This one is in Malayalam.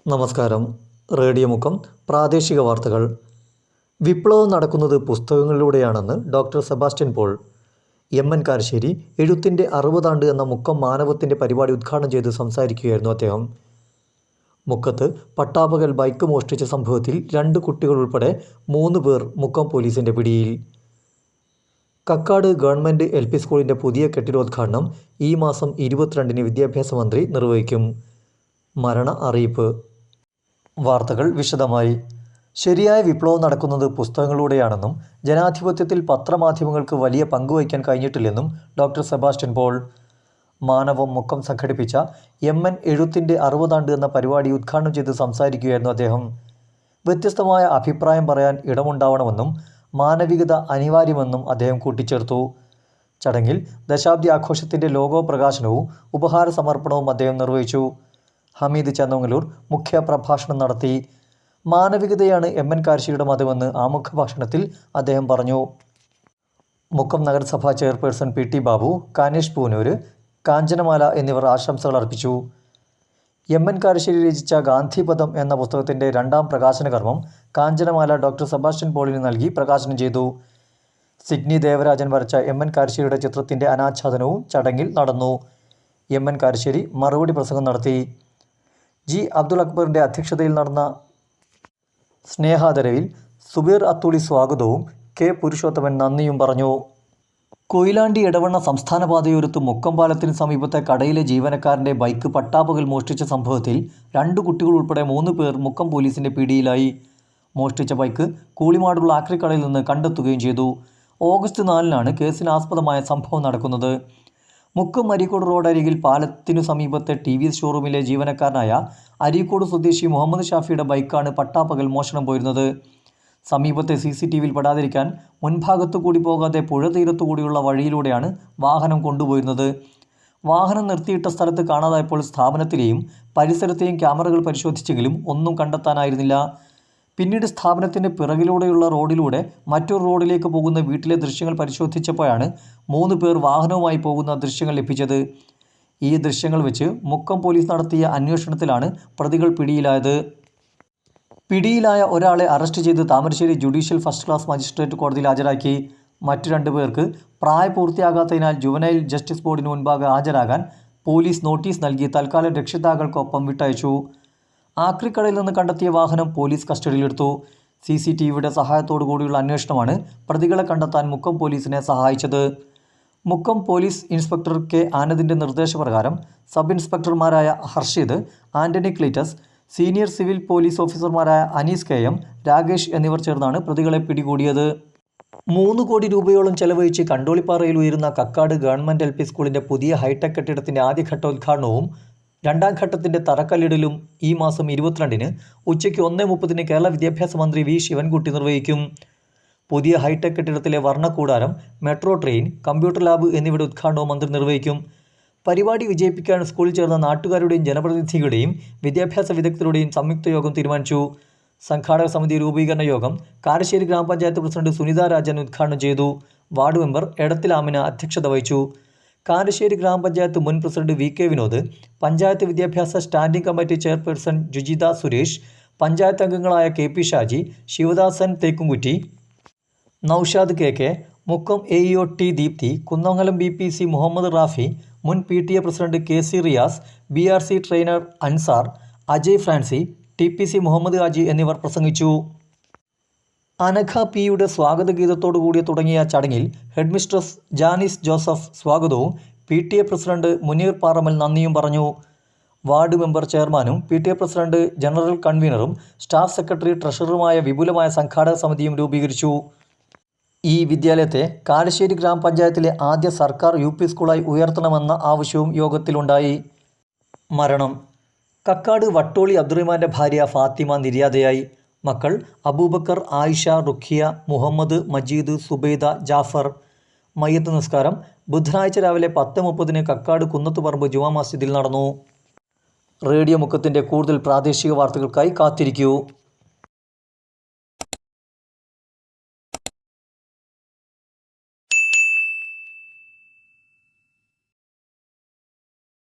നമസ്കാരം. റേഡിയോ മുക്കം പ്രാദേശിക വാർത്തകൾ. വിപ്ലവം നടക്കുന്നത് പുസ്തകങ്ങളിലൂടെയാണെന്ന് ഡോക്ടർ സെബാസ്റ്റ്യൻ പോൾ. എം.എൻ. കാരശ്ശേരി എഴുത്തിൻ്റെ 60 എന്ന മുക്കം മാനവത്തിൻ്റെ പരിപാടി ഉദ്ഘാടനം ചെയ്ത് സംസാരിക്കുകയായിരുന്നു അദ്ദേഹം. മുക്കത്ത് പട്ടാപകൽ ബൈക്ക് മോഷ്ടിച്ച സംഭവത്തിൽ 2 കുട്ടികൾ ഉൾപ്പെടെ 3 പേർ മുക്കം പോലീസിൻ്റെ പിടിയിൽ. കക്കാട് ഗവൺമെൻറ് LP സ്കൂളിൻ്റെ പുതിയ കെട്ടിടോദ്ഘാടനം ഈ മാസം 22-ന് വിദ്യാഭ്യാസ മന്ത്രി നിർവഹിക്കും. മരണ അറിയിപ്പ്. വാർത്തകൾ വിശദമായി. ശരിയായ വിപ്ലവം നടക്കുന്നത് പുസ്തകങ്ങളിലൂടെയാണെന്നും ജനാധിപത്യത്തിൽ പത്രമാധ്യമങ്ങൾക്ക് വലിയ പങ്കുവയ്ക്കാൻ കഴിഞ്ഞിട്ടില്ലെന്നും ഡോക്ടർ സെബാസ്റ്റ്യൻ പോൾ. മാനവം മുക്കം സംഘടിപ്പിച്ച എം.എൻ. എഴുത്തിൻ്റെ 60 എന്ന പരിപാടി ഉദ്ഘാടനം ചെയ്ത് സംസാരിക്കുകയായിരുന്നു അദ്ദേഹം. വ്യത്യസ്തമായ അഭിപ്രായം പറയാൻ ഇടമുണ്ടാവണമെന്നും മാനവികത അനിവാര്യമെന്നും അദ്ദേഹം കൂട്ടിച്ചേർത്തു. ചടങ്ങിൽ ദശാബ്ദി ആഘോഷത്തിൻ്റെ ലോഗോ പ്രകാശനവും ഉപഹാര സമർപ്പണവും അദ്ദേഹം നിർവഹിച്ചു. ഹമീദ് ചന്ദമംഗലൂർ മുഖ്യ പ്രഭാഷണം നടത്തി. മാനവികതയാണ് എം.എൻ. കാരശ്ശേരിയുടെ മതമെന്ന് ആമുഖ ഭാഷണത്തിൽ അദ്ദേഹം പറഞ്ഞു. മുക്കം നഗരസഭാ ചെയർപേഴ്സൺ P.T. ബാബു, കാനേഷ് പൂനൂര്, കാഞ്ചനമാല എന്നിവർ ആശംസകൾ അർപ്പിച്ചു. എം.എൻ. കാരശ്ശേരി രചിച്ച ഗാന്ധിപഥം എന്ന പുസ്തകത്തിൻ്റെ 2ാം പ്രകാശന കർമ്മം കാഞ്ചനമാല ഡോക്ടർ സെബാസ്റ്റ്യൻ പോളിന് നൽകി പ്രകാശനം ചെയ്തു. സിഗ്നി ദേവരാജൻ വരച്ച എം.എൻ. കാരശ്ശേരിയുടെ ചിത്രത്തിൻ്റെ അനാച്ഛാദനവും ചടങ്ങിൽ നടന്നു. എം.എൻ. കാരശ്ശേരി മറുപടി പ്രസംഗം നടത്തി. G. അബ്ദുൾ അക്ബറിൻ്റെ അധ്യക്ഷതയിൽ നടന്ന സ്നേഹാദരവിൽ സുബീർ അത്തൂളി സ്വാഗതവും K. പുരുഷോത്തമൻ നന്ദിയും പറഞ്ഞു. കൊയിലാണ്ടി എടവണ്ണ സംസ്ഥാന പാതയോരത്ത് മുക്കം പാലത്തിന് സമീപത്തെ കടയിലെ ജീവനക്കാരൻ്റെ ബൈക്ക് പട്ടാപകൽ മോഷ്ടിച്ച സംഭവത്തിൽ 2 കുട്ടികൾ ഉൾപ്പെടെ 3 പേർ മുക്കം പോലീസിൻ്റെ പിടിയിലായി. മോഷ്ടിച്ച ബൈക്ക് കൂളിമാടുള്ള ആക്രിക്കടയിൽ നിന്ന് കണ്ടെത്തുകയും ചെയ്തു. ഓഗസ്റ്റ് 4-നാണ് കേസിന് ആസ്പദമായ സംഭവം നടക്കുന്നത്. മുക്കം അരീക്കോട് റോഡ് അരികിൽ പാലത്തിനു സമീപത്തെ TVS ഷോറൂമിലെ ജീവനക്കാരനായ അരീക്കോട് സ്വദേശി മുഹമ്മദ് ഷാഫിയുടെ ബൈക്കാണ് പട്ടാപ്പകൽ മോഷണം പോയിരുന്നത്. സമീപത്തെ CCTVയിൽ പെടാതിരിക്കാൻ മുൻഭാഗത്തു കൂടി പോകാതെ പുഴ തീരത്തുകൂടിയുള്ള വഴിയിലൂടെയാണ് വാഹനം കൊണ്ടുപോയിരുന്നത്. വാഹനം നിർത്തിയിട്ട സ്ഥലത്ത് കാണാതായപ്പോൾ സ്ഥാപനത്തിലെയും പരിസരത്തെയും ക്യാമറകൾ പരിശോധിച്ചെങ്കിലും ഒന്നും കണ്ടെത്താനായിരുന്നില്ല. പിന്നീട് സ്ഥാപനത്തിൻ്റെ പിറകിലൂടെയുള്ള റോഡിലൂടെ മറ്റൊരു റോഡിലേക്ക് പോകുന്ന വീട്ടിലെ ദൃശ്യങ്ങൾ പരിശോധിച്ചപ്പോഴാണ് 3 പേർ വാഹനവുമായി പോകുന്ന ദൃശ്യങ്ങൾ ലഭിച്ചത്. ഈ ദൃശ്യങ്ങൾ വെച്ച് മുക്കം പോലീസ് നടത്തിയ അന്വേഷണത്തിലാണ് പ്രതികൾ പിടിയിലായത്. പിടിയിലായ ഒരാളെ അറസ്റ്റ് ചെയ്ത് Thamarassery judicial first class magistrate കോടതിയിൽ ഹാജരാക്കി. മറ്റു 2 പേർക്ക് പ്രായപൂർത്തിയാകാത്തതിനാൽ ജുവനൈൽ ജസ്റ്റിസ് ബോർഡിന് മുൻപാകെ ഹാജരാകാൻ പോലീസ് നോട്ടീസ് നൽകി തൽക്കാലം രക്ഷിതാക്കൾക്കൊപ്പം വിട്ടയച്ചു. ആക്രിക്കടയിൽ നിന്ന് കണ്ടെത്തിയ വാഹനം പോലീസ് കസ്റ്റഡിയിലെടുത്തു. CCTVയുടെ സഹായത്തോടു കൂടിയുള്ള അന്വേഷണമാണ് പ്രതികളെ കണ്ടെത്താൻ മുക്കം പോലീസിനെ സഹായിച്ചത്. Mukkam police inspector K. ആനന്ദിൻ്റെ നിർദ്ദേശപ്രകാരം സബ് ഇൻസ്പെക്ടർമാരായ Harshid, Antony Cleetus, senior civil police ഓഫീസർമാരായ അനീസ് KM, രാകേഷ് എന്നിവർ ചേർന്നാണ് പ്രതികളെ പിടികൂടിയത്. 3 കോടി രൂപയോളം ചെലവഴിച്ച് കണ്ടോളിപ്പാറയിൽ ഉയരുന്ന കക്കാട് ഗവൺമെൻറ് LP സ്കൂളിൻ്റെ പുതിയ ഹൈടെക് കെട്ടിടത്തിൻ്റെ ആദ്യഘട്ട ഉദ്ഘാടനവും 2ാം ഘട്ടത്തിൻ്റെ തറക്കല്ലിടലും ഈ മാസം 22-ന് ഉച്ചയ്ക്ക് 1:30-ന് കേരള വിദ്യാഭ്യാസ മന്ത്രി V. ശിവൻകുട്ടി നിർവഹിക്കും. പുതിയ ഹൈടെക് കെട്ടിടത്തിലെ വർണ്ണക്കൂടാരം, മെട്രോ ട്രെയിൻ, കമ്പ്യൂട്ടർ ലാബ് എന്നിവയുടെ ഉദ്ഘാടനവും മന്ത്രി നിർവഹിക്കും. പരിപാടി വിജയിപ്പിക്കാൻ സ്കൂളിൽ ചേർന്ന നാട്ടുകാരുടെയും ജനപ്രതിനിധികളുടെയും വിദ്യാഭ്യാസ വിദഗ്ധരുടെയും സംയുക്ത യോഗം തീരുമാനിച്ചു. സംഘാടക സമിതി രൂപീകരണ യോഗം കാരശ്ശേരി ഗ്രാമപഞ്ചായത്ത് പ്രസിഡന്റ് സുനിത രാജൻ ഉദ്ഘാടനം ചെയ്തു. വാർഡ് മെമ്പർ എടത്തിൽ ആമിന അധ്യക്ഷത വഹിച്ചു. കാരശ്ശേരി ഗ്രാമപഞ്ചായത്ത് മുൻ president V. K. Vinod, panchayat വിദ്യാഭ്യാസ standing committee chairperson Jujitha Suresh, panchayat അംഗങ്ങളായ KP Shaji, Sivadasan Thekkumkutty, Naushad KK, Mukkam AEO T. Deepthi, Kunnamangalam BPC Muhammad Rafi, മുൻ PTA president KC Riyas, BRC trainer Ansar, Ajay Francy, TPC Muhammad Haji എന്നിവർ പ്രസംഗിച്ചു. അനഘ P.യുടെ സ്വാഗതഗീതത്തോടു കൂടി തുടങ്ങിയ ചടങ്ങിൽ ഹെഡ്മിസ്ട്രസ് ജാനിസ് ജോസഫ് സ്വാഗതവും PTA പ്രസിഡന്റ് മുനീർ പാറമൽ നന്ദിയും പറഞ്ഞു. വാർഡ് മെമ്പർ ചെയർമാനും PTA പ്രസിഡന്റ് ജനറൽ കൺവീനറും സ്റ്റാഫ് സെക്രട്ടറി ട്രഷററുമായ വിപുലമായ സംഘാടക സമിതിയും രൂപീകരിച്ചു. ഈ വിദ്യാലയത്തെ കാരശ്ശേരി ഗ്രാമപഞ്ചായത്തിലെ ആദ്യ സർക്കാർ UP സ്കൂളായി ഉയർത്തണമെന്ന ആവശ്യവും യോഗത്തിലുണ്ടായി. മരണം. കക്കാട് വട്ടോളി അബ്ദുറഹ്മാൻ്റെ ഭാര്യ ഫാത്തിമ നിര്യാതയായി. മക്കൾ അബൂബക്കർ, ആയിഷ, റുഖിയ, മുഹമ്മദ്, മജീദ്, സുബൈദ, ജാഫർ. മയ്യത്ത് നിസ്കാരം ബുധനാഴ്ച രാവിലെ 10:30-ന് കക്കാട് കുന്നത്തുപറമ്പ് ജുമാ മസ്ജിദിൽ നടന്നു. റേഡിയോ മുക്കത്തിൻ്റെ കൂടുതൽ പ്രാദേശിക വാർത്തകൾക്കായി കാത്തിരിക്കൂ.